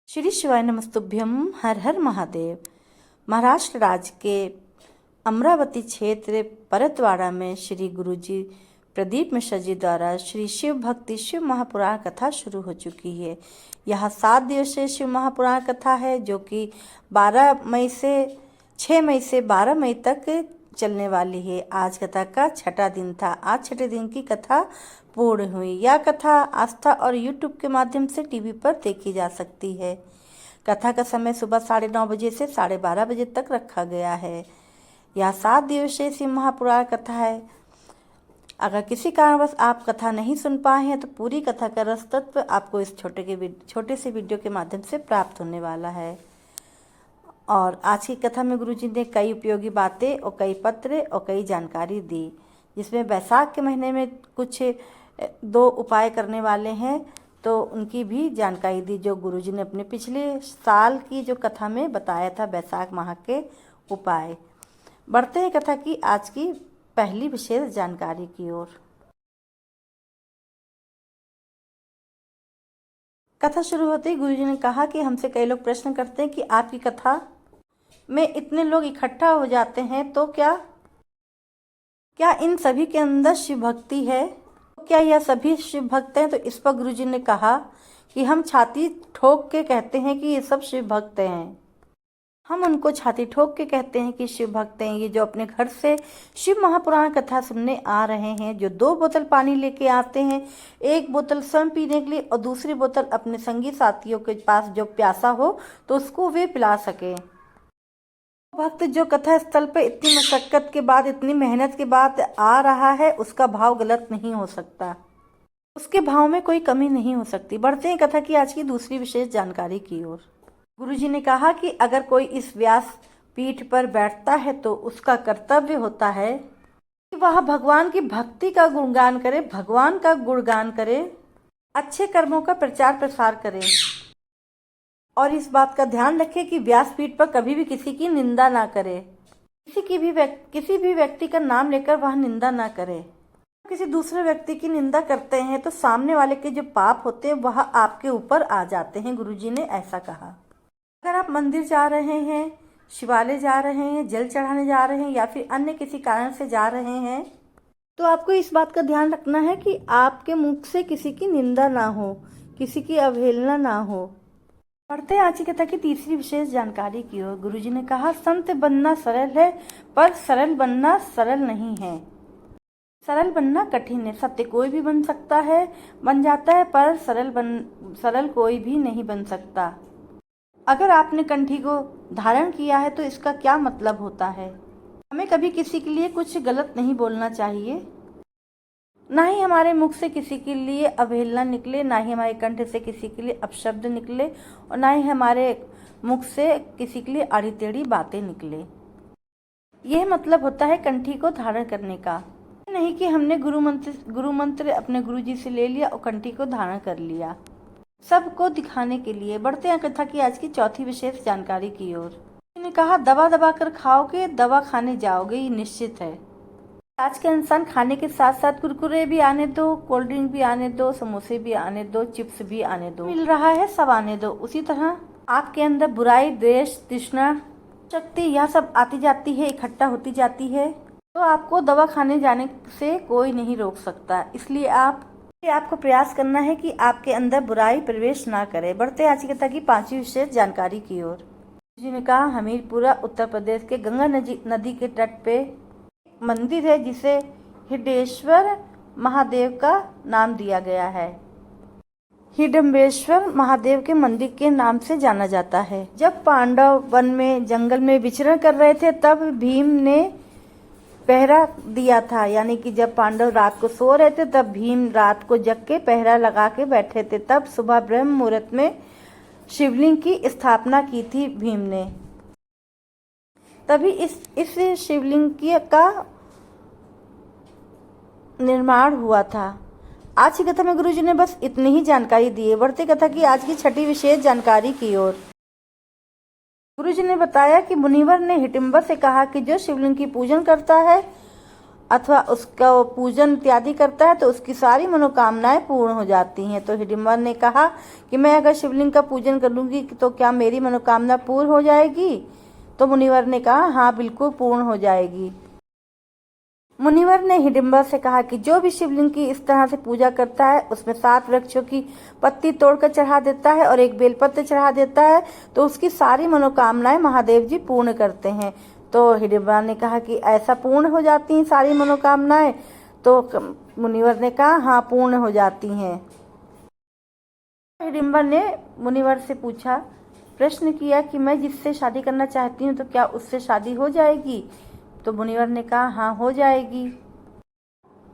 श्री शिवाय नमस्तुभ्यम। हर हर महादेव। महाराष्ट्र राज्य के अमरावती क्षेत्र परतवाड़ा में श्री गुरुजी प्रदीप मिश्रा जी द्वारा श्री शिव भक्ति शिव महापुराण कथा शुरू हो चुकी है। यह 7 दिवसीय शिव महापुराण कथा है जो कि 6 मई से 12 मई तक चलने वाली है। आज कथा का 6ठा दिन था। आज 6ठे दिन की कथा पूर्ण हुई। यह कथा आस्था और यूट्यूब के माध्यम से टीवी पर देखी जा सकती है। कथा का समय सुबह 9:30 बजे से 12:30 बजे तक रखा गया है। यह 7 दिवसीय शिव महापुराण कथा है। अगर किसी कारणवश आप कथा नहीं सुन पाए हैं तो पूरी कथा का रस तत्व आपको इस छोटे से वीडियो के माध्यम से प्राप्त होने वाला है। और आज की कथा में गुरुजी ने कई उपयोगी बातें और कई पत्र और कई जानकारी दी, जिसमें बैसाख के महीने में कुछ 2 उपाय करने वाले हैं तो उनकी भी जानकारी दी, जो गुरुजी ने अपने पिछले साल की जो कथा में बताया था बैसाख माह के उपाय। बढ़ते हैं कथा की आज की पहली विशेष जानकारी की ओर। कथा शुरू होते ही गुरुजी ने कहा कि हमसे कई लोग प्रश्न करते हैं कि आपकी कथा में इतने लोग इकट्ठा हो जाते हैं तो क्या इन सभी के अंदर शिव भक्ति है? क्या यह सभी शिव भक्त हैं? तो इस पर गुरुजी ने कहा कि हम छाती ठोक के कहते हैं कि ये सब शिव भक्त हैं। हम उनको छाती ठोक के कहते हैं कि शिव भक्त हैं। ये जो अपने घर से शिव महापुराण कथा सुनने आ रहे हैं, जो 2 बोतल पानी लेके आते हैं, 1 बोतल स्वयं पीने के लिए और दूसरी बोतल अपने संगी साथियों के पास जो प्यासा हो तो उसको वे पिला सके। भक्त जो कथा स्थल पर इतनी मशक्कत के बाद, इतनी मेहनत के बाद आ रहा है, उसका भाव गलत नहीं हो सकता, उसके भाव में कोई कमी नहीं हो सकती। बढ़ते हैं कथा की आज की दूसरी विशेष जानकारी की ओर। गुरुजी ने कहा कि अगर कोई इस व्यास पीठ पर बैठता है तो उसका कर्तव्य होता है कि वह भगवान की भक्ति का गुणगान करे, भगवान का गुणगान करे, अच्छे कर्मों का प्रचार प्रसार करे और इस बात का ध्यान रखे कि व्यासपीठ पर कभी भी किसी की निंदा ना करे, किसी भी व्यक्ति का नाम लेकर वह निंदा ना करे। किसी दूसरे व्यक्ति की निंदा करते हैं तो सामने वाले के जो पाप होते हैं वह आपके ऊपर आ जाते हैं। गुरुजी ने ऐसा कहा। अगर आप मंदिर जा रहे हैं, शिवालय जा रहे हैं, जल चढ़ाने जा रहे हैं या फिर अन्य किसी कारण से जा रहे हैं तो आपको इस बात का ध्यान रखना है कि आपके मुख से किसी की निंदा ना हो, किसी की अवहेलना ना हो। पढ़ते हैं आज की कथा की तीसरी विशेष जानकारी की ओर। गुरुजी ने कहा, संत बनना सरल है पर सरल बनना सरल नहीं है। सरल बनना कठिन है। सत्य कोई भी बन सकता है, बन जाता है, पर सरल कोई भी नहीं बन सकता। अगर आपने कंठी को धारण किया है तो इसका क्या मतलब होता है? हमें कभी किसी के लिए कुछ गलत नहीं बोलना चाहिए, ना ही हमारे मुख से किसी के लिए अवहेलना निकले, ना ही हमारे कंठ से किसी के लिए अपशब्द निकले और ना ही हमारे मुख से किसी के लिए आड़ी टेढ़ी बातें निकले। यह मतलब होता है कंठी को धारण करने का। नहीं कि हमने गुरु मंत्र अपने गुरुजी से ले लिया और कंठी को धारण कर लिया सबको दिखाने के लिए। बढ़ते हैं कथा की आज की चौथी विशेष जानकारी की ओर। उन्होंने कहा, दवा दबा कर खाओगे, दवा खाने जाओगे, ये निश्चित है। आज के इंसान खाने के साथ साथ कुरकुरे भी आने दो, कोल्ड ड्रिंक भी आने दो, समोसे भी आने दो, चिप्स भी आने दो, मिल रहा है सब आने दो। उसी तरह आपके अंदर बुराई, द्वेष, तृष्णा, शक्ति यह सब आती जाती है, इकट्ठा होती जाती है, तो आपको दवा खाने जाने से कोई नहीं रोक सकता। इसलिए आपको प्रयास करना है कि आपके अंदर बुराई प्रवेश ना करे। बढ़ते आज की कथा की 5वीं विशेष जानकारी की ओर। जी ने कहा, हमीरपुरा उत्तर प्रदेश के गंगा नदी के तट पे मंदिर है जिसे हिडेश्वर महादेव का नाम दिया गया है। हिडम्बेश्वर महादेव के मंदिर के नाम से जाना जाता है। जब पांडव वन में जंगल में विचरण कर रहे थे तब भीम ने पहरा दिया था, यानी कि जब पांडव रात को सो रहे थे तब भीम रात को जग के पहरा लगा के बैठे थे। तब सुबह ब्रह्म मुहूर्त में शिवलिंग की स्थापना की थी भीम ने। तभी इस शिवलिंग का निर्माण हुआ था। आज की कथा में गुरुजी ने बस इतनी ही जानकारी दी है। बढ़ते कथा की आज की 6ठी विशेष जानकारी की ओर। गुरुजी ने बताया कि मुनिवर ने हिडिंबर से कहा कि जो शिवलिंग की पूजन करता है अथवा उसका पूजन इत्यादि करता है तो उसकी सारी मनोकामनाएं पूर्ण हो जाती हैं। तो हिडिंबा ने कहा कि मैं अगर शिवलिंग का पूजन करूंगी तो क्या मेरी मनोकामना पूर्ण हो जाएगी? तो मुनिवर ने कहा हाँ बिल्कुल पूर्ण हो जाएगी। मुनिवर ने हिडिंबा से कहा कि जो भी शिवलिंग की इस तरह से पूजा करता है उसमें 7 वृक्षों की पत्ती तोड़कर चढ़ा देता है और एक बेलपत्र चढ़ा देता है तो उसकी सारी मनोकामनाएं महादेव जी पूर्ण करते हैं। तो हिडिंबा ने कहा कि ऐसा पूर्ण हो जाती हैं सारी मनोकामनाएं? तो मुनिवर ने कहा हाँ पूर्ण हो जाती हैं। हिडिंबा ने मुनिवर से पूछा, प्रश्न किया कि मैं जिससे शादी करना चाहती हूँ तो क्या उससे शादी हो जाएगी? तो मुनिवर ने कहा हाँ हो जाएगी।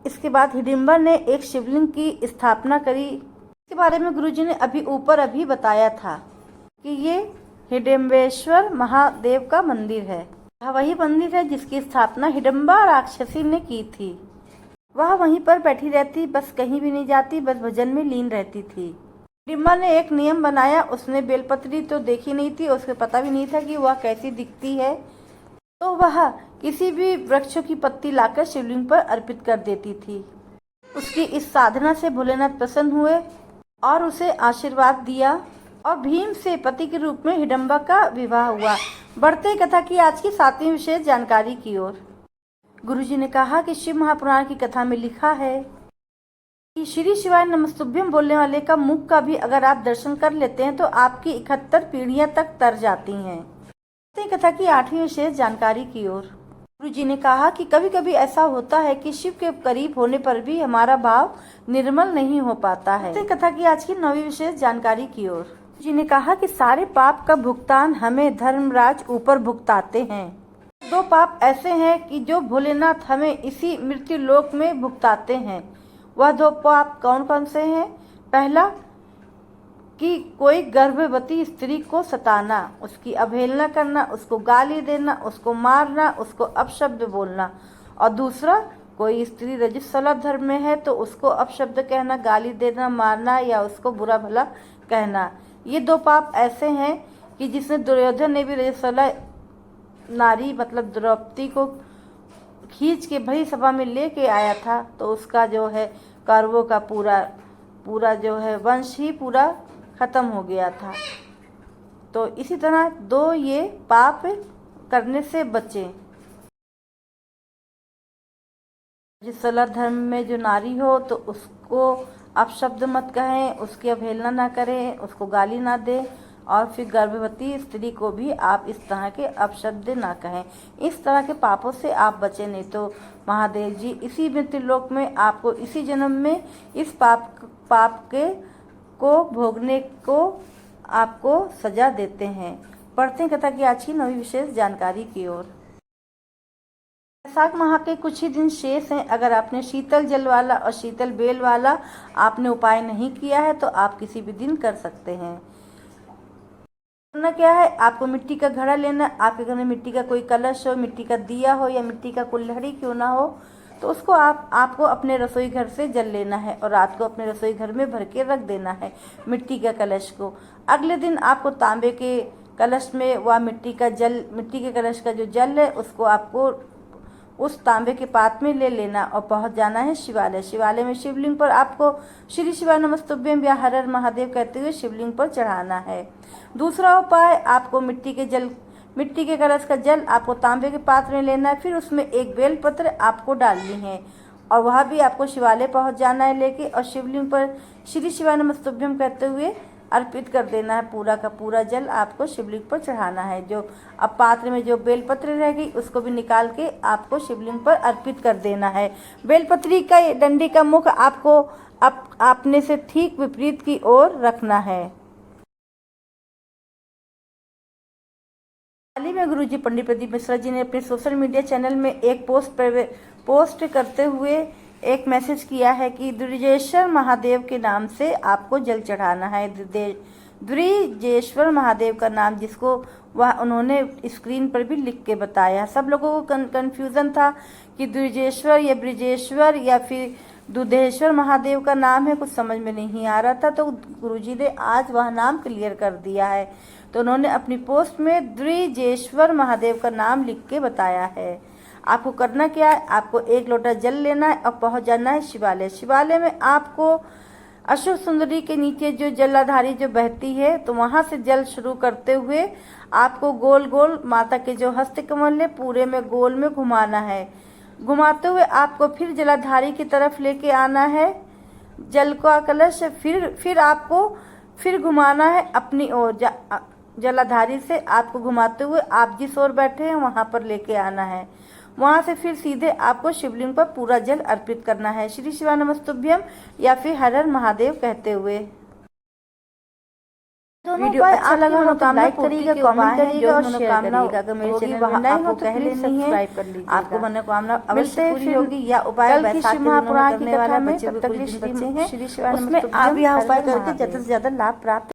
इसके बाद हिडिंबा ने एक शिवलिंग की स्थापना करी। इसके बारे में गुरुजी ने अभी बताया था कि ये हिडिंबेश्वर महादेव का मंदिर है। यह वही मंदिर है जिसकी स्थापना हिडिंबा राक्षसी ने की थी। वह वहीं पर बैठी रहती, बस कहीं भी नहीं जाती, बस भजन में लीन रहती थी। हिडिंबा ने एक नियम बनाया, उसने बेलपत्री तो देखी नहीं थी, उसको पता भी नहीं था कि वह कैसी दिखती है, तो वह किसी भी वृक्ष की पत्ती लाकर शिवलिंग पर अर्पित कर देती थी। उसकी इस साधना से भोलेनाथ प्रसन्न हुए और उसे आशीर्वाद दिया और भीम से पति के रूप में हिडिंबा का विवाह हुआ। बढ़ते कथा की आज की 7वीं विशेष जानकारी की ओर। गुरुजी ने कहा कि शिव महापुराण की कथा में लिखा है कि श्री शिवाय नमस्तुभ्यम बोलने वाले का मुख का भी अगर आप दर्शन कर लेते हैं तो आपकी 71 पीढ़ियां तक तर जाती हैं। कथा की 8वीं विशेष जानकारी की ओर। गुरुजी ने कहा कि कभी कभी ऐसा होता है कि शिव के करीब होने पर भी हमारा भाव निर्मल नहीं हो पाता है। कथा की आज की 9वीं विशेष जानकारी की ओर। गुरुजी ने कहा कि सारे पाप का भुगतान हमें धर्मराज ऊपर भुगताते हैं। 2 पाप ऐसे हैं कि जो भोलेनाथ हमें इसी मृत्यु लोक में भुगताते हैं। वह 2 पाप कौन कौन से हैं? पहला कि कोई गर्भवती स्त्री को सताना, उसकी अवहेलना करना, उसको गाली देना, उसको मारना, उसको अपशब्द बोलना। और दूसरा, कोई स्त्री रजस्वला धर्म में है तो उसको अपशब्द कहना, गाली देना, मारना या उसको बुरा भला कहना। ये 2 पाप ऐसे हैं कि जिसने दुर्योधन ने भी रजस्वला नारी मतलब द्रौपदी को खींच के भरी सभा में लेके आया था तो उसका जो है कौरवों का पूरा जो है वंश ही पूरा खत्म हो गया था। तो इसी तरह 2 ये पाप करने से बचें। जिस सला धर्म में जो नारी हो तो उसको अपशब्द मत कहें, उसकी अवहेलना ना करें, उसको गाली ना दें और फिर गर्भवती स्त्री को भी आप इस तरह के अपशब्द ना कहें। इस तरह के पापों से आप बचें, नहीं तो महादेव जी इसी मृत्यु लोक में आपको इसी जन्म में इस पाप के को भोगने को आपको सजा देते हैं। पढ़ते हैं कथा की आज की 9वीं विशेष जानकारी की ओर। वैशाख माह के कुछ ही दिन शेष हैं। अगर आपने शीतल जल वाला और शीतल बेल वाला आपने उपाय नहीं किया है तो आप किसी भी दिन कर सकते हैं। करना क्या है, आपको मिट्टी का घड़ा लेना। आपके घर में मिट्टी का कोई कलश हो, मिट्टी का दिया हो या मिट्टी का कुल्हड़ी क्यों ना हो तो उसको आपको अपने रसोई घर से जल लेना है और रात को अपने रसोई घर में भर के रख देना है मिट्टी के कलश को। अगले दिन आपको तांबे के कलश में वह मिट्टी के कलश का जो जल है उसको आपको उस तांबे के पात्र में ले लेना और पहुंच जाना है शिवालय। शिवालय में शिवलिंग पर आपको श्री शिवाय नमस्तुभ्यम या हर हर महादेव कहते हुए शिवलिंग पर चढ़ाना है। दूसरा उपाय, आपको मिट्टी के कलश का जल आपको तांबे के पात्र में लेना है, फिर उसमें एक बेलपत्र आपको डालनी है और वह भी आपको शिवालय पहुंच जाना है लेके और शिवलिंग पर श्री शिवाय नमस्तुभ्यम कहते हुए अर्पित कर देना है। पूरा का पूरा जल आपको शिवलिंग पर चढ़ाना है। जो अब पात्र में जो बेलपत्र रह गई उसको भी निकाल के आपको शिवलिंग पर अर्पित कर देना है। बेलपत्री का डंडी का मुख आपको अपने से ठीक विपरीत की ओर रखना है। हाल ही में गुरुजी पंडित प्रदीप मिश्रा जी ने अपने सोशल मीडिया चैनल में एक पोस्ट करते हुए एक मैसेज किया है कि द्विजेश्वर महादेव के नाम से आपको जल चढ़ाना है। द्विजेश्वर महादेव का नाम जिसको उन्होंने स्क्रीन पर भी लिख के बताया। सब लोगों को कंफ्यूजन था कि द्विजेश्वर या ब्रिजेश्वर या फिर दुधेश्वर महादेव का नाम है, कुछ समझ में नहीं आ रहा था। तो गुरुजी ने आज वह नाम क्लियर कर दिया है। तो उन्होंने अपनी पोस्ट में द्विजेश्वर महादेव का नाम लिख के बताया है। आपको करना क्या है, आपको 1 लोटा जल लेना है और पहुंच जाना है शिवालय। शिवालय में आपको अशोक सुंदरी के नीचे जो जलाधारी जो बहती है, तो वहां से जल शुरू करते हुए आपको गोल गोल माता के जो हस्त कमल है पूरे में गोल में घुमाना है। घुमाते हुए आपको फिर जलाधारी की तरफ लेके आना है जल का कलश। फिर आपको फिर घुमाना है अपनी ओर। जलाधारी से आपको घुमाते हुए आप जिस ओर बैठे हैं वहां पर लेके आना है। वहां से फिर सीधे आपको शिवलिंग पर पूरा जल अर्पित करना है, श्री शिवा नमस्तुभ्यम या फिर हर हर महादेव कहते हुए। वीडियो अच्छा लगा हो तो लाइक करिएगा, कमेंट करिएगा और शेयर करिएगा। अगर मेरे चैनल में नए हो तो प्लीज सब्सक्राइब कर लीजिएगा। आपको मनोकामना अवश्य पूरी होगी या उपाय बैसाखी महापुराण की कथा में तब तक श्री शिवा उसमें आप यह उपाय करके ज्यादा से ज्यादा लाभ प्राप्त